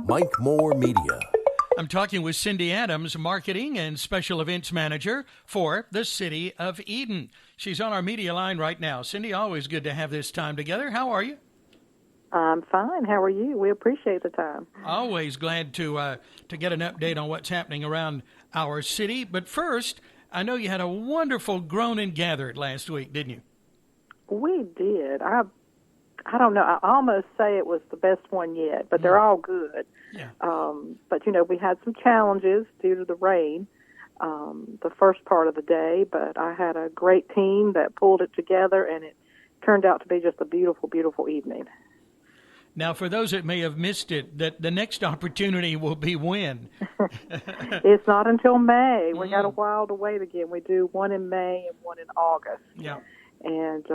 Mike Moore Media. I'm talking with Cindy Adams, Marketing and Special Events Manager for the City of Eden. She's on our media line right now. Cindy, always good to have this time together. How are you? I'm fine. How are you? We appreciate the time. Always glad to get an update on what's happening around our city. But first, I know you had a wonderful Grown and Gathered last week, didn't you? We did. I don't know. I almost say it was the best one yet, but they're all good. Yeah. But, we had some challenges due to the rain the first part of the day, but I had a great team that pulled it together, and it turned out to be just a beautiful, beautiful evening. Now, for those that may have missed it, that the next opportunity will be when? It's not until May. We got a while to wait again. We do one in May and one in August. Yeah. And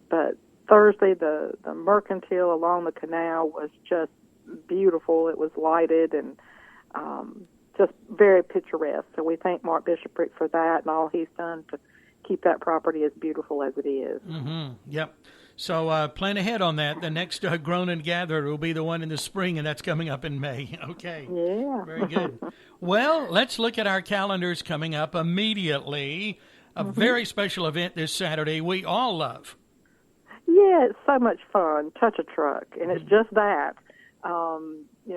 but Thursday, the mercantile along the canal was just beautiful. It was lighted and just very picturesque. So we thank Mark Bishopric for that and all he's done to keep that property as beautiful as it is. Mm-hmm. Yep. So plan ahead on that. The next Grown and Gathered will be the one in the spring, and that's coming up in May. Okay. Yeah. Very good. Well, let's look at our calendars coming up immediately. A very special event this Saturday we all love. Yeah, it's so much fun. Touch a Truck, and it's just that.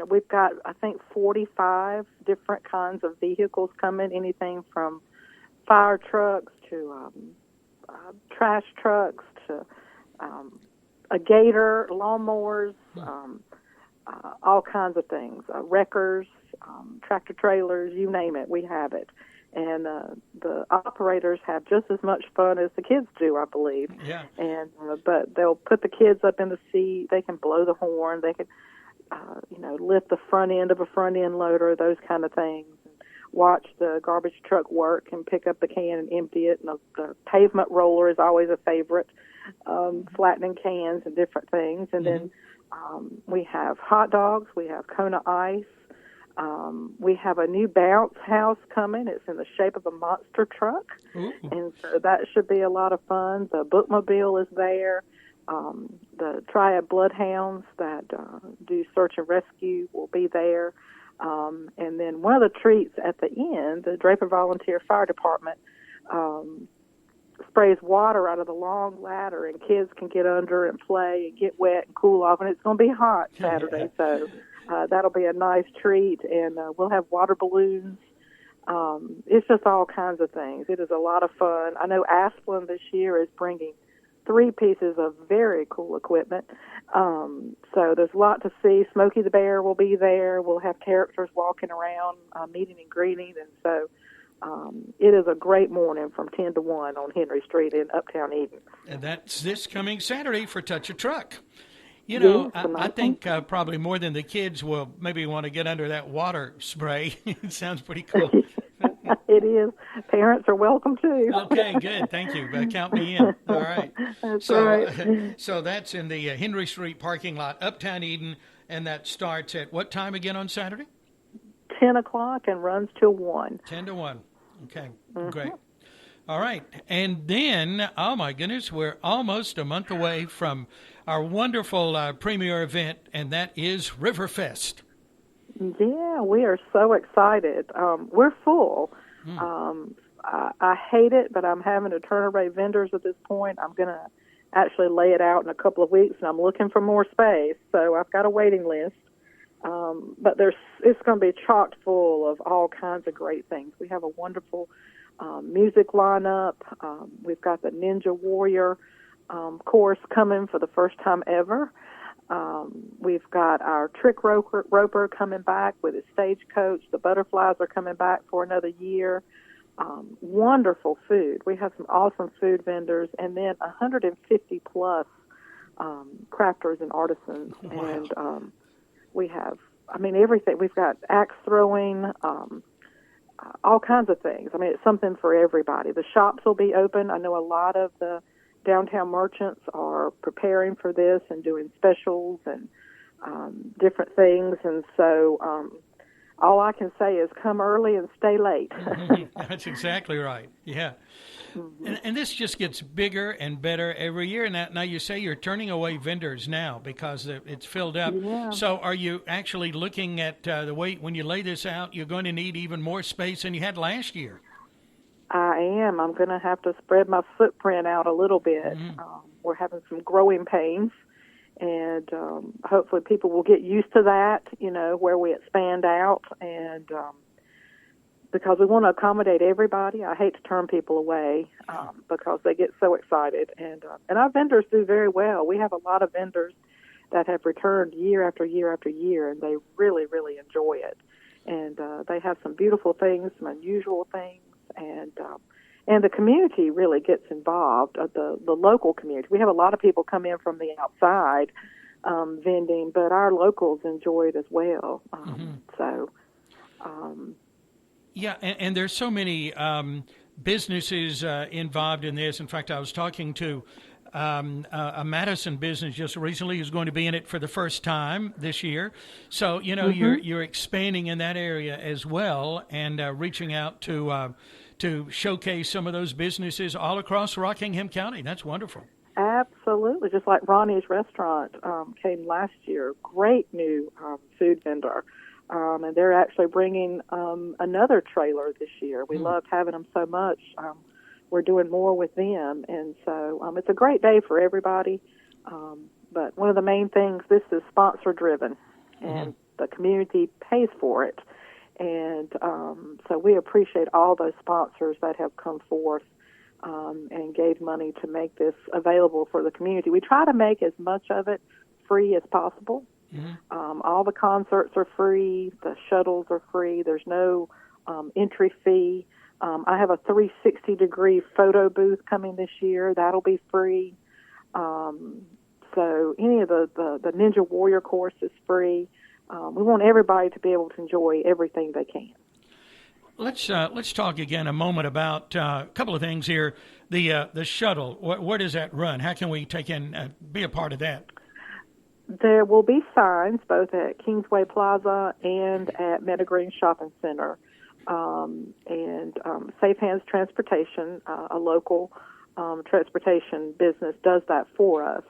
We've got, I think, 45 different kinds of vehicles coming, anything from fire trucks to trash trucks to a gator, lawnmowers, all kinds of things, wreckers, tractor trailers, you name it, we have it. And the operators have just as much fun as the kids do, I believe. Yeah. And but they'll put the kids up in the seat. They can blow the horn. They can, lift the front end of a front end loader, those kind of things. And watch the garbage truck work and pick up the can and empty it. And the pavement roller is always a favorite, flattening cans and different things. And then we have hot dogs. We have Kona Ice. We have a new bounce house coming. It's in the shape of a monster truck. Ooh. And so that should be a lot of fun. The bookmobile is there. The Triad Bloodhounds that do search and rescue will be there. And then one of the treats at the end, the Draper Volunteer Fire Department sprays water out of the long ladder, and kids can get under and play and get wet and cool off. And it's going to be hot Saturday, so that'll be a nice treat. And we'll have water balloons. It's just all kinds of things. It is a lot of fun. I know Asplin this year is bringing 3 pieces of very cool equipment. So there's a lot to see. Smokey the Bear will be there. We'll have characters walking around, meeting and greeting. And so it is a great morning from 10 to 1 on Henry Street in Uptown Eden. And that's this coming Saturday for Touch a Truck. I think probably more than the kids will maybe want to get under that water spray. It sounds pretty cool. It is. Parents are welcome too. Okay, good. Thank you. Count me in. All right. That's right. So that's in the Henry Street parking lot, Uptown Eden, and that starts at what time again on Saturday? 10 o'clock and runs till 1. 10 to 1. Okay, great. All right. And then, oh my goodness, we're almost a month away from our wonderful premier event, and that is RiverFest. Yeah, we are so excited. We're full. I hate it, but I'm having to turn away vendors at this point. I'm going to actually lay it out in a couple of weeks, and I'm looking for more space. So I've got a waiting list. But it's going to be chock full of all kinds of great things. We have a wonderful music lineup. We've got the Ninja Warrior course coming for the first time ever. We've got our trick roper coming back with his stagecoach. The butterflies are coming back for another year. Wonderful food. We have some awesome food vendors, and then 150 plus crafters and artisans. Wow. And we have, everything. We've got axe throwing, all kinds of things. It's something for everybody. The shops will be open. I know a lot of the downtown merchants are preparing for this and doing specials and different things. And so all I can say is come early and stay late. That's exactly right. Yeah. And this just gets bigger and better every year. Now you say you're turning away vendors now because it's filled up. Yeah. So are you actually looking at the way when you lay this out, you're going to need even more space than you had last year? I am. I'm going to have to spread my footprint out a little bit. We're having some growing pains, and hopefully people will get used to that, where we expand out, and because we want to accommodate everybody. I hate to turn people away because they get so excited, and our vendors do very well. We have a lot of vendors that have returned year after year after year, and they really, really enjoy it. And they have some beautiful things, some unusual things, and the community really gets involved. The local community. We have a lot of people come in from the outside vending, but our locals enjoy it as well. Yeah, and there's so many businesses involved in this. In fact, I was talking to a Madison business just recently who's going to be in it for the first time this year. So, you're expanding in that area as well and reaching out to showcase some of those businesses all across Rockingham County. That's wonderful. Absolutely. Just like Ronnie's Restaurant came last year. Great new food vendor. And they're actually bringing another trailer this year. We loved having them so much. We're doing more with them. And so it's a great day for everybody. But one of the main things, this is sponsor-driven, and the community pays for it. And so we appreciate all those sponsors that have come forth and gave money to make this available for the community. We try to make as much of it free as possible. All the concerts are free. The shuttles are free. There's no entry fee. I have a 360-degree photo booth coming this year. That'll be free. So any of the Ninja Warrior course is free. We want everybody to be able to enjoy everything they can. Let's talk again a moment about a couple of things here. The shuttle. Where does that run? How can we take in be a part of that? There will be signs both at Kingsway Plaza and at Meadow Green Shopping Center. And Safe Hands Transportation, a local transportation business, does that for us.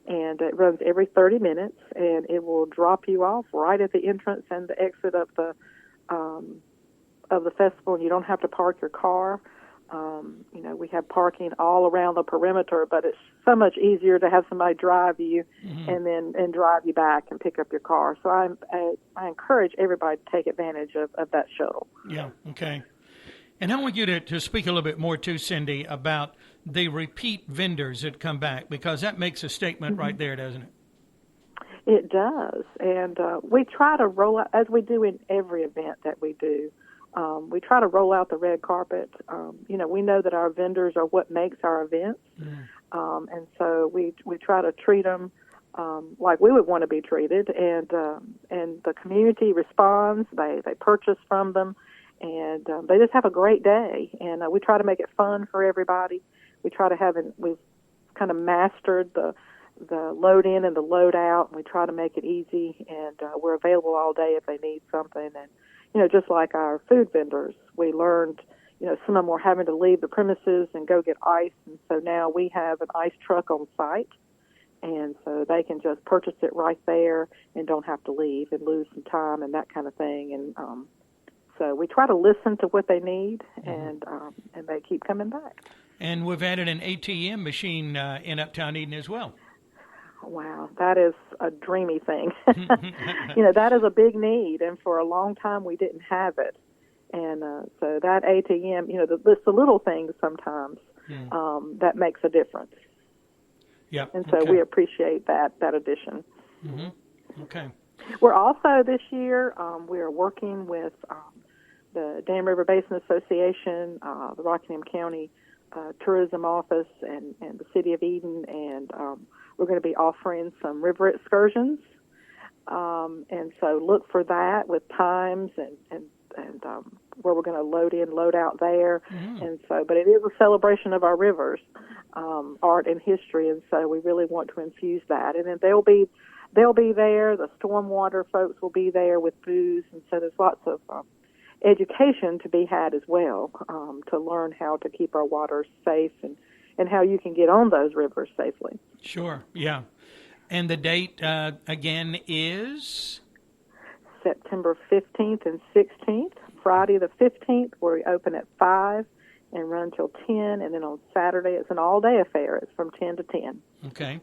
And it runs every 30 minutes, and it will drop you off right at the entrance and the exit of the festival, and you don't have to park your car. We have parking all around the perimeter, but it's so much easier to have somebody drive you and drive you back and pick up your car. So I encourage everybody to take advantage of that shuttle. Yeah, okay. And I want you to speak a little bit more too, Cindy, about the repeat vendors that come back, because that makes a statement right there, doesn't it? It does. And we try to roll out, as we do in every event that we do, we try to roll out the red carpet. We know that our vendors are what makes our events. And so we try to treat them like we would want to be treated. And the community responds. They purchase from them. And they just have a great day. And we try to make it fun for everybody. We try to we've kind of mastered the load in and the load out, and we try to make it easy. And we're available all day if they need something. And, just like our food vendors, we learned, some of them were having to leave the premises and go get ice. And so now we have an ice truck on site. And so they can just purchase it right there and don't have to leave and lose some time and that kind of thing. And so we try to listen to what they need, and they keep coming back. And we've added an ATM machine in Uptown Eden as well. Wow, that is a dreamy thing. That is a big need, and for a long time we didn't have it. And so that ATM, it's the little things sometimes that makes a difference. Yeah. And so we appreciate that addition. Okay. We're also this year, we are working with the Dam River Basin Association, the Rockingham County Tourism Office, and the City of Eden, and we're going to be offering some river excursions. And so look for that with times and where we're going to load in, load out there. And so, but it is a celebration of our rivers, art and history, and so we really want to infuse that. And then there'll be they'll be there. The stormwater folks will be there with booze, and so there's lots of education to be had as well, to learn how to keep our water safe and how you can get on those rivers safely. Sure, yeah. And the date, again, is? September 15th and 16th. Friday the 15th, where we open at 5 and run till 10, and then on Saturday it's an all-day affair. It's from 10 to 10. Okay.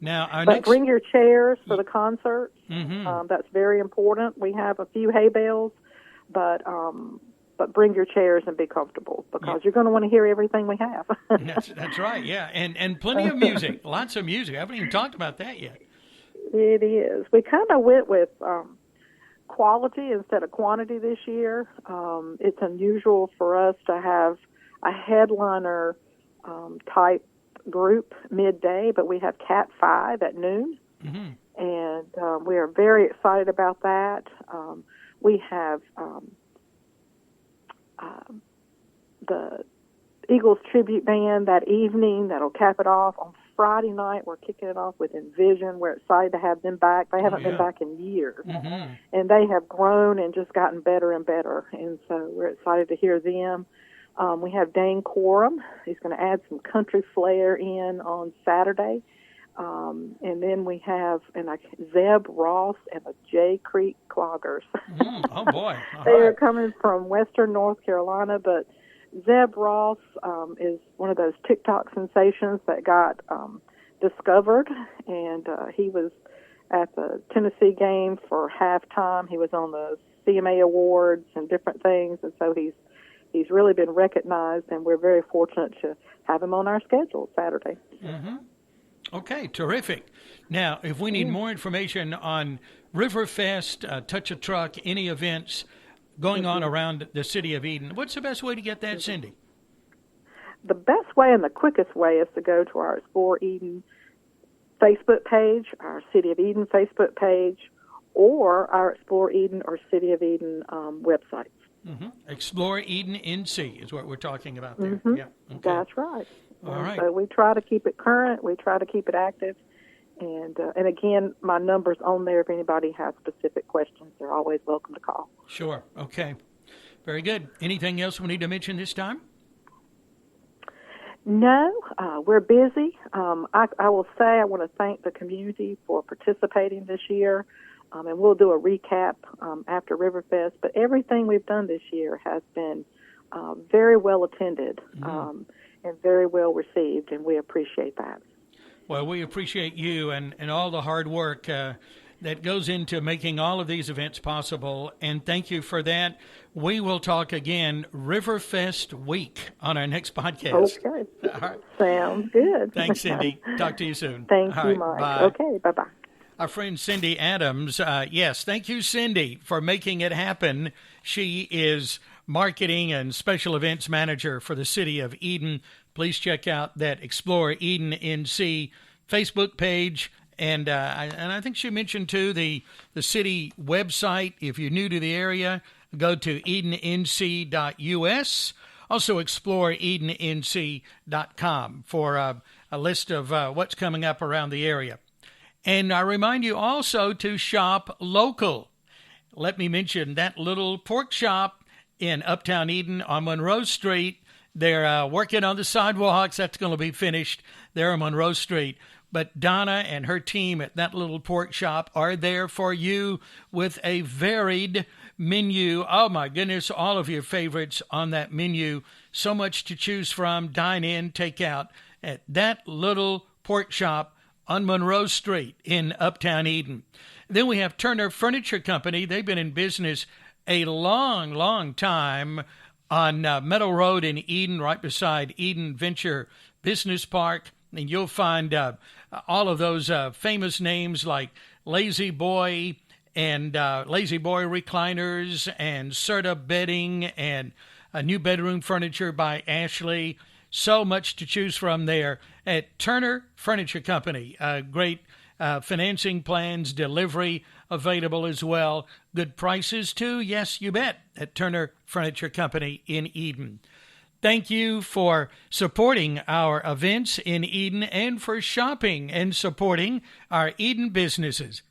Now, but bring your chairs for the concerts. That's very important. We have a few hay bales, but bring your chairs and be comfortable, because you're going to want to hear everything we have. That's right, yeah. And plenty of music, lots of music. I haven't even talked about that yet. It is. We kind of went with quality instead of quantity this year. It's unusual for us to have a headliner type group midday, but we have Cat 5 at noon, and we are very excited about that. We have the Eagles tribute band that evening that'll cap it off. On Friday night, we're kicking it off with Envision. We're excited to have them back. They haven't been back in years, and they have grown and just gotten better and better, and so we're excited to hear them. We have Dane Coram. He's going to add some country flair in on Saturday. And then we have Zeb Ross and the Jay Creek Cloggers. Oh, boy. They are coming from western North Carolina, but Zeb Ross is one of those TikTok sensations that got discovered, and he was at the Tennessee game for halftime. He was on the CMA Awards and different things, and so he's really been recognized, and we're very fortunate to have him on our schedule Saturday. Okay, terrific. Now, if we need more information on RiverFest, Touch a Truck, any events going on around the city of Eden, what's the best way to get that, Cindy? The best way and the quickest way is to go to our Explore Eden Facebook page, our City of Eden Facebook page, or our Explore Eden or City of Eden websites. Explore Eden NC is what we're talking about there. Yeah, okay. That's right. All right. So we try to keep it current. We try to keep it active. And again, my number's on there. If anybody has specific questions, they're always welcome to call. Sure. Okay. Very good. Anything else we need to mention this time? No, we're busy. I will say I want to thank the community for participating this year. And we'll do a recap after RiverFest. But everything we've done this year has been very well attended and very well received, and we appreciate that. Well, we appreciate you and all the hard work that goes into making all of these events possible, and thank you for that. We will talk again RiverFest week on our next podcast. Okay. All right. Sounds good. Thanks, Cindy. Talk to you soon. Thank all you, right, Mike. bye. Okay, bye-bye. Our friend Cindy Adams, yes, thank you, Cindy, for making it happen. She is marketing and special events manager for the city of Eden. Please check out that Explore Eden NC Facebook page. And I think she mentioned, too, the city website. If you're new to the area, go to edennc.us. Also, exploreedennc.com for a list of what's coming up around the area. And I remind you also to shop local. Let me mention that little pork shop in Uptown Eden on Monroe Street. They're working on the sidewalks. That's going to be finished there on Monroe Street. But Donna and her team at that little pork shop are there for you with a varied menu. Oh, my goodness, all of your favorites on that menu. So much to choose from. Dine in, take out at that little pork shop on Monroe Street in Uptown Eden. Then we have Turner Furniture Company. They've been in business a long, long time on Meadow Road in Eden, right beside Eden Venture Business Park. And you'll find all of those famous names like Lazy Boy and Lazy Boy Recliners and Serta Bedding and new bedroom furniture by Ashley. So much to choose from there at Turner Furniture Company. Great financing plans, delivery available as well. Good prices, too. Yes, you bet, at Turner Furniture Company in Eden. Thank you for supporting our events in Eden and for shopping and supporting our Eden businesses.